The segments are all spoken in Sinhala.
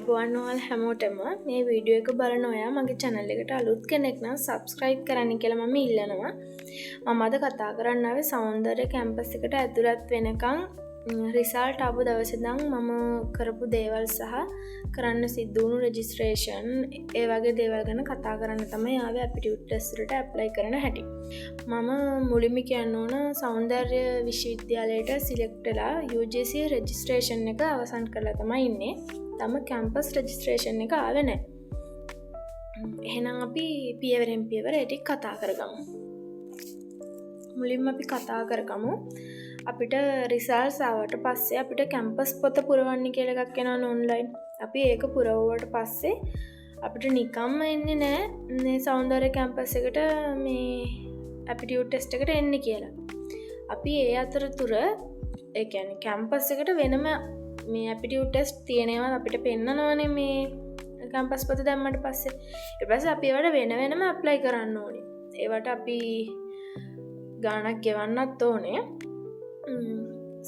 ආයුබෝවන් ඔයාලා හැමෝටම මේ වීඩියෝ එක බලන ඔයා මගේ channel එකට අලුත් කෙනෙක් නම් subscribe කරන්න කියලා මම ඉල්ලනවා. මම අද කතා කරන්න ආවේ සෞන්දර්ය කැම්පස් එකට ඇතුළත් වෙනකන් රිසල්ට් ආපු දවසේ ඉඳන් මම කරපු දේවල් සහ කරන්න සිද්ධ වුණු registration ඒ වගේ දේවල් ගැන කතා කරන්න තමයි ආවේ aptitude test එකට apply කරන හැටි. මම මුලින්ම කියන්න ඕන සෞන්දර්ය විශ්වවිද්‍යාලයට select වෙලා UGC registration එක අවසන් කරලා තමයි ඉන්නේ. තම කැම්පස් රෙජිස්ට්‍රේෂන් එක ආවේ නැහැ. එහෙනම් අපි පියවරෙන් පියවර ඒ ටික කතා කරගමු. මුලින්ම අපි කතා කරගමු අපිට රිසල්ට්ස් ආවට පස්සේ අපිට කැම්පස් පොත පුරවන්න කියලා එකක් එනවා ඔන්ලයින්. අපි ඒක පුරවුවට පස්සේ අපිට නිකම්ම එන්නේ නැහැ මේ සෞන්දර්ය කැම්පස් එකට මේ ඇප්ටිටියුඩ් ටෙස්ට් එකට එන්න කියලා. අපි ඒ අතරතුර ඒ කියන්නේ කැම්පස් එකට වෙනම මේ ඇප්ටිටියුඩ් ටෙස්ට් තියෙනවා අපිට පෙන්නනවානේ මේ කැම්පස් පොත දැම්මට පස්සේ. ඊට පස්සේ අපි ඒවට වෙන වෙනම ඇප්ලයි කරන්න ඕනේ. ඒවට අපි ගාණක් ගෙවන්නත් ඕනේ.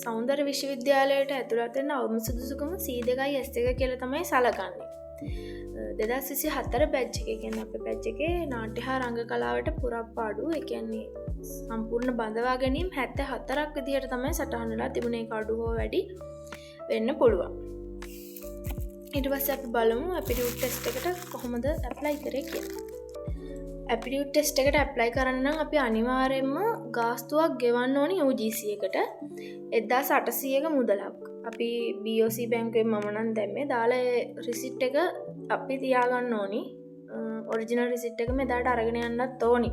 සෞන්දර්ය විශ්වවිද්‍යාලයට ඇතුළත් වෙන්න අවම සුදුසුකම C2යි S1 කියලා තමයි සලකන්නේ. 2024 බැච් එකේ කියන්නේ අපේ බැච් එකේ නාට්‍ය හා රංග කලාවට පුරප්පාඩු ඒ කියන්නේ සම්පූර්ණ බඳවා ගැනීම 74ක් විදිහට තමයි සටහනලා තිබුණේ. කඩු හෝ වැඩි වෙන්න පුළුවන්. ඊට පස්සේ අපි බලමු ඇප්ටිටියුඩ් ටෙස්ට් එකට කොහොමද ඇප්ලයි කරේ කියලා. ඇප්ටිටියුඩ් ටෙස්ට් එකට ඇප්ලයි කරන්න නම් අපි අනිවාර්යයෙන්ම ගාස්තුවක් ගෙවන්න ඕනි UGC එකට 1800ක මුදලක්. අපි BOC බැංකුවෙන් මම නම් දැම්මේ. දාලා රිසිට් එක අපි තියාගන්න ඕනි. ඔරිජිනල් රිසිට් එක මෙදාට අරගෙන යන්නත් ඕනි.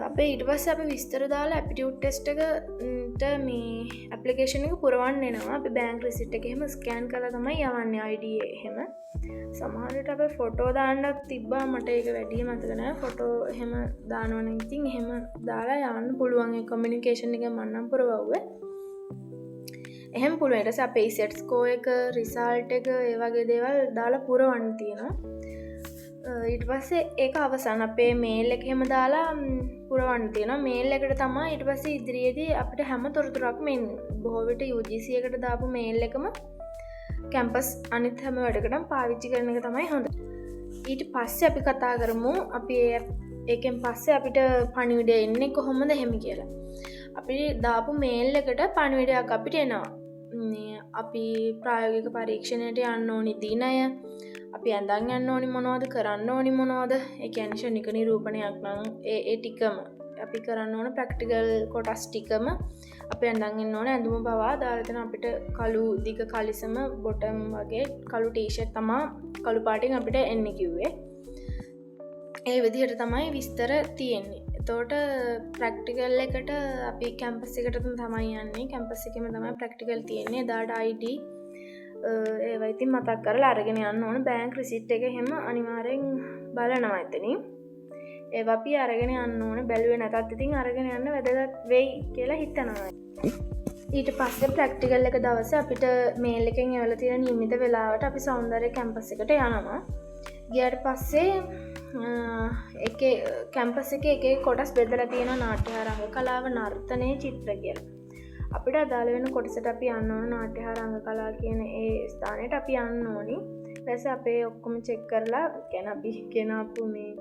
අපේ ඊට පස්සේ අපි විස්තර දාලා ඇප්ටිටියුඩ් ටෙස්ට් එකට මේ ඇප්ලිකේෂන් එක පුරවන්න එනවා. අපි බැංක් රිසිට් එක එහෙම ස්කෑන් කරලා තමයි යවන්නේ ID එහෙම. සමහරවිට අපි ෆොටෝ දාන්නත් තිබ්බා මට ඒක වැඩි මතක නැහැ. ෆොටෝ එහෙම දානවනම් ඉතින් එහෙම දාලා යවන්න පුළුවන්. ඒ කමියුනිකේෂන් එක මම නම් පුරවුවේ. එහෙම පුළුවන්. ඊට පස්සේ අපේ සෙට් ස්කෝර් එක රිසල්ට් එක ඒ වගේ දේවල් දාලා පුරවන්න තියෙනවා. ඊට පස්සේ ඒක අවසන් අපේ මේල් එක එහෙම දාලා පුරවන්න තියෙනවා. මේල් එකට තමයි ඊට පස්සේ ඉදිරියේදී අපිට හැම තොරතුරක්ම එන්නේ. බොහෝ විට UGC එකට දාපු මේල් එකම කැම්පස් අනිත් හැම වැඩකටම පාවිච්චි කරන එක තමයි හොඳ. ඊට පස්සේ අපි කතා කරමු අපි ඒකෙන් පස්සේ අපිට පණිවිඩය එන්නේ කොහොමද එහෙම කියලා. අපි දාපු මේල් එකට පණිවිඩයක් අපිට එනවා. අපි ප්‍රායෝගික පරීක්ෂණයට යන්න ඕනි දිනය, අපි ඇඳන් යන්න ඕනි මොනවද, කරන්න ඕනි මොනවද, ඒ කියන්නේ ශනික නිරූපණයක් නම් ඒ ටිකම අපි කරන්න ඕන ප්‍රැක්ටිකල් කොටස් ටිකම අපි ඇඳන් ඉන්න ඕන. ඇඳුම පවා දාලා තියෙන අපිට කළු දිග කලිසම බොටම් වගේ කළු ටී-ෂර්ට් තමයි කළු පාටින් අපිට එන්නේ කිව්වේ. ඒ විදිහට තමයි විස්තර තියෙන්නේ. එතකොට ප්‍රැක්ටිකල් එකට අපි කැම්පස් එකට තමයි යන්නේ. කැම්පස් එකේම තමයි ප්‍රැක්ටිකල් තියෙන්නේ. එදාට ID ඒවා ඉතින් මතක් කරලා අරගෙන යන්න ඕන. බැංක් රිසිට් එක එහෙම අනිවාර්යෙන් බලනවා එතනින්. ඒවා අපි අරගෙන යන්න ඕන. බැලුවේ නැතත් ඉතින් අරගෙන යන්න වැදගත් වෙයි කියලා හිතනවා. ඊට පස්සේ ප්‍රැක්ටිකල් එක දවසේ අපිට මේල් එකෙන් එවලා තියෙන නියමිත වෙලාවට අපි සෞන්දර්ය කැම්පස් එකට යනවා. ගියාට පස්සේ එකේ කැම්පස් එකේ එක එක කොටස් බෙදලා තියෙනවා. නාට්‍ය රංග කලාව, නර්තනය, චිත්‍ර කියලා. අපිට අදාළ වෙන කොටසට අපි යන්න ඕන. නාට්‍ය රංග කලාව කියන ඒ ස්ථානයට අපි යන්න ඕනි. ඊට පස්සේ අපේ ඔක්කොම චෙක් කරලා කියන්නේ අපි ගෙනාපු මේ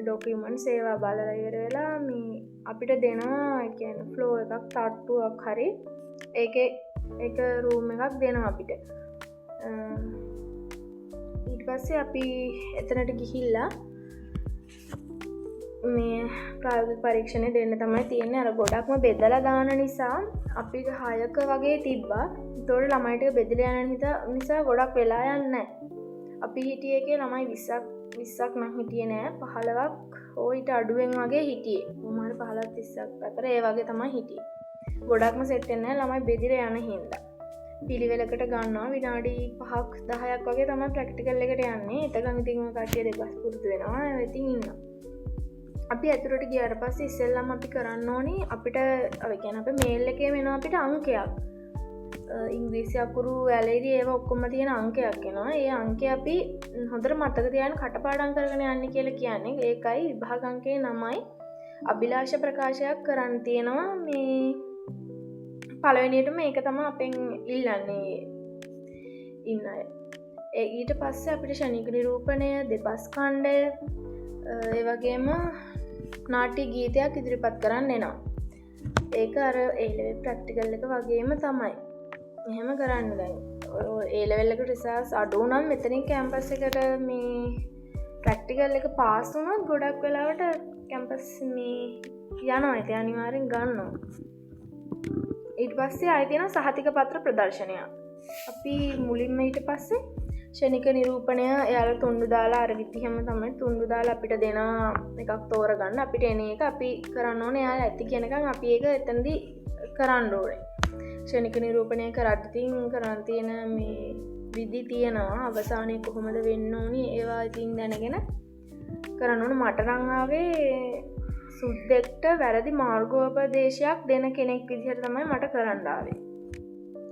ඩොකියුමන්ට්ස් ඒවා බලලා ඉවර වෙලා මේ අපිට දෙනවා කියන්නේ ෆ්ලෝ එකක් තට්ටුවක් හරි ඒකේ එක රූම් එකක් දෙනවා අපිට. ඊට පස්සේ අපි එතනට ගිහිල්ලා මේ ප්‍රායෝගික පරීක්ෂණය දෙන්න තමයි තියෙන්නේ. අර ගොඩක්ම බෙදලා දාන නිසා අපිට 6ක වගේ තිබ්බා. ඒතකොට ළමයි ටික බෙදලා යන නිසා ගොඩක් වෙලා යන්නේ නැහැ. අපි හිටියේ එකේ ළමයි 20ක් නම් හිටියේ නෑ. 15ක් හෝ ඊට අඩුවෙන් වගේ හිටියේ. මොමාර 15ක් 30ක් අතර ඒ වගේ තමයි හිටියේ. ගොඩක්ම සෙට් වෙන්නේ නෑ ළමයි බෙදිලා යන හින්දා. පිළිවෙලකට ගන්නවා විනාඩි 5ක් 10ක් වගේ තමයි ප්‍රැක්ටිකල් එකට යන්නේ. එතකන් ඉතින් ඔය කට්ටිය දෙකස් පුරුදු වෙනවා. ඒ ඉතින් ඉන්නවා. අපි ඇතුළට ගියාට පස්සේ ඉස්සෙල්ලාම අපි කරන්න ඕනි අපිට ඒ කියන්නේ අපේ මේල් එකේ වෙනවා අපිට අංකයක්. ඉංග්‍රීසි අකුරු වැලේරි ඒවා ඔක්කොම තියෙන අංකයක් එනවා. ඒ අංකය අපි හොඳට මතක තියාගෙන කටපාඩම් කරගෙන යන්න කියලා කියන්නේ. ඒකයි විභාග අංකයේ 9යි අභිලාෂ ප්‍රකාශයක් කරන්න තියෙනවා. මේ පළවෙනියට මේක තමයි අපෙන් ඉල්ලන්නේ ඉන්න අය. ඊට පස්සේ අපිට ෂණික නිරූපණය දෙබස් කණ්ඩය ඒවගේම නාට්‍ය ගීතයක් ඉදිරිපත් කරන්න එනවා. ඒක අර ඒලෙවල් ප්‍රක්ටිකල් එක වගේම තමයි. එහෙම කරන්න දැන් ඒලෙවල් එක රිසර්ච් අඩු නම් මෙතනින් කැම්පස් එකට මේ ප්‍රක්ටිකල් එක පාස් වුණොත් ගොඩක් වෙලාවට කැම්පස් මේ යනවා. ඒක අනිවාර්යෙන් ගන්නවා. ඊට පස්සේ ආයෙ තියෙනවා සහතික පත්‍ර ප්‍රදර්ශනය. අපි මුලින්ම ඊට පස්සේ ෂණික නිරූපණය එයාලා තුන්ඩු දාලා අර විදිහම තමයි තුන්ඩු දාලා අපිට දෙන එකක් තෝරගන්න. අපිට එන එක අපි කරන්න ඕනේ එයාලා ඇති කියනකම් අපි ඒක එතනදී කරන්න ඕනේ. ෂණික නිරූපණය කරද්දී කරන් තියෙන මේ විදි තියෙනවා. අවසානයේ කොහොමද වෙන්න ඕනි ඒවා ඉතින් දැනගෙන කරන්න ඕනේ. මට නම් ආවේ සුද්දෙක්ට වැරදි මාර්ගෝපදේශයක් දෙන කෙනෙක් විදිහට තමයි මට කරන්න ආවේ.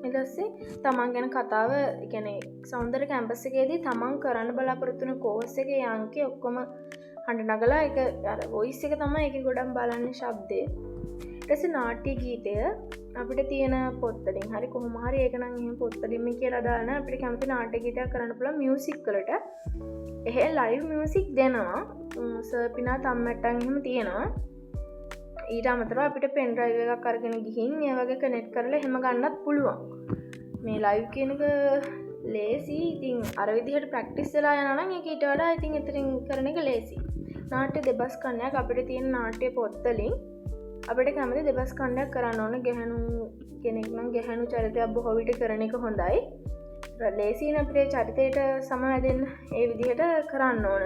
ඊට පස්සේ තමන් ගැන කතාව කියන්නේ සෞන්දර්ය කැම්පස් එකේදී තමන් කරන්න බලාපොරොත්තු වෙන කෝස් එකේ අංකේ ඔක්කොම හඬ නගලා ඒක අර වොයිස් එක තමයි ඒකේ ගොඩක් බලන්නේ ශබ්දය. ඊට පස්සේ නාට්‍ය ගීතය අපිට තියෙන පොත්වලින් හරි කොහොම හරි ඒක නම් එහෙම පොත්වලින්ම කියලා දාන අපිට කැමති නාට්‍ය ගීතයක් කරන්න පුළුවන් මියුසික් වලට. එහෙ ලයිව් මියුසික් දෙනවා. සර්පිනා තම්මැට්ටන් එහෙම තියෙනවා. ඊට අමතරව අපිට පෙන් ඩ්‍රයිව් එකක් අරගෙන ගිහින් ඒ වගේ කනෙක්ට් කරලා එහෙම ගන්නත් පුළුවන්. මේ ලයිව් කියන එක ලේසි. ඉතින් අර විදිහට ප්‍රැක්ටිස් වෙලා යනවා නම් ඒක ඊට වඩා ඉතින් එතනින් කරන එක ලේසි. නාට්‍ය දෙබස් කණ්ඩයක් අපිට තියෙන නාට්‍ය පොත්වලින් අපිට කැමති දෙබස් කණ්ඩයක් කරන්න ඕනේ. ගැහණු කෙනෙක් නම් ගැහණු චරිතයක් බොහෝ විට කරන එක හොඳයි. ලේසියෙන් අපිට චරිතයට සමවැදෙන්න ඒ විදිහට කරන්න ඕන.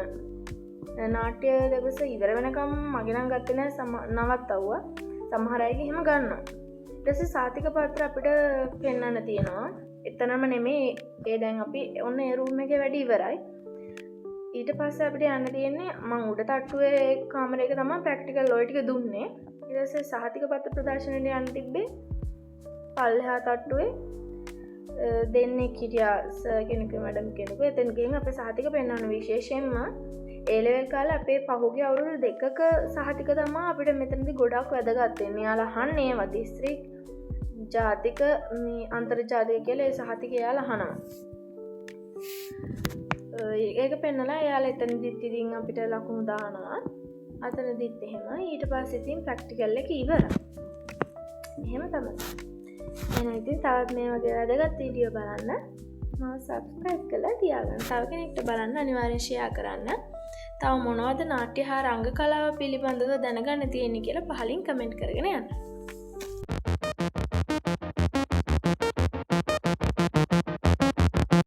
නාට්‍ය දෙබස ඉවර වෙනකම් මගේ නම් ගත්තේ නැහැ නවත්තවුවා. සමහර අයගේ එහෙම ගන්නවා. ඊට පස්සේ සාතික පත්‍ර අපිට පෙන්වන්න තියෙනවා. එතනම නෙමෙයි ඒ දැන් අපි ඔන්න ඒ රූම් එකේ වැඩි ඉවරයි. ඊට පස්සේ අපිට යන්න තියෙන්නේ මම උඩ තට්ටුවේ කාමරයක තමයි ප්‍රැක්ටිකල් ඔය ටික දුන්නේ. ඊට පස්සේ සාතික පත්‍ර ප්‍රදර්ශනෙට යන්න තිබ්බේ පල්ලෙහා තට්ටුවේ දෙන්නෙක් හිටියා සර් කෙනෙක් මැඩම් කෙනෙක්. එතන ගිහින් අපේ සහතික පෙන්වන්න විශේෂයෙන්ම ඒ ලෙවල් කාලේ අපේ පහුගිය අවුරුදු දෙකක සහතික තමයි අපිට මෙතනදී ගොඩක් වැදගත් වෙන්නේ. යාලා අහන්නේ ඒවා දිස්ත්‍රික් ජාතික මේ අන්තර්ජාතික කියලා ඒ සහතික යාලා අහනවා. ඒක පෙන්නලා යාලා එතනදිත් ඉතින් අපිට ලකුණු දානවා. අතනදිත් එහෙම. ඊට පස්සේ ඉතින් ප්‍රැක්ටිකල් එක ඉවරයි. එහෙම තමයි. එහෙනම් ඉතින් තවත් මේ වගේ වැදගත් වීඩියෝ බලන්න මම සබ්ස්ක්‍රයිබ් කරලා තියාගන්න. තව කෙනෙක්ට බලන්න අනිවාර්යෙන් ෂෙයා කරන්න. තව මොනවද නාට්‍ය හා රංග කලාව පිළිබඳව දැනගන්න තියෙන්නේ කියලා පහලින් කමෙන්ට් කරගෙන යන්න.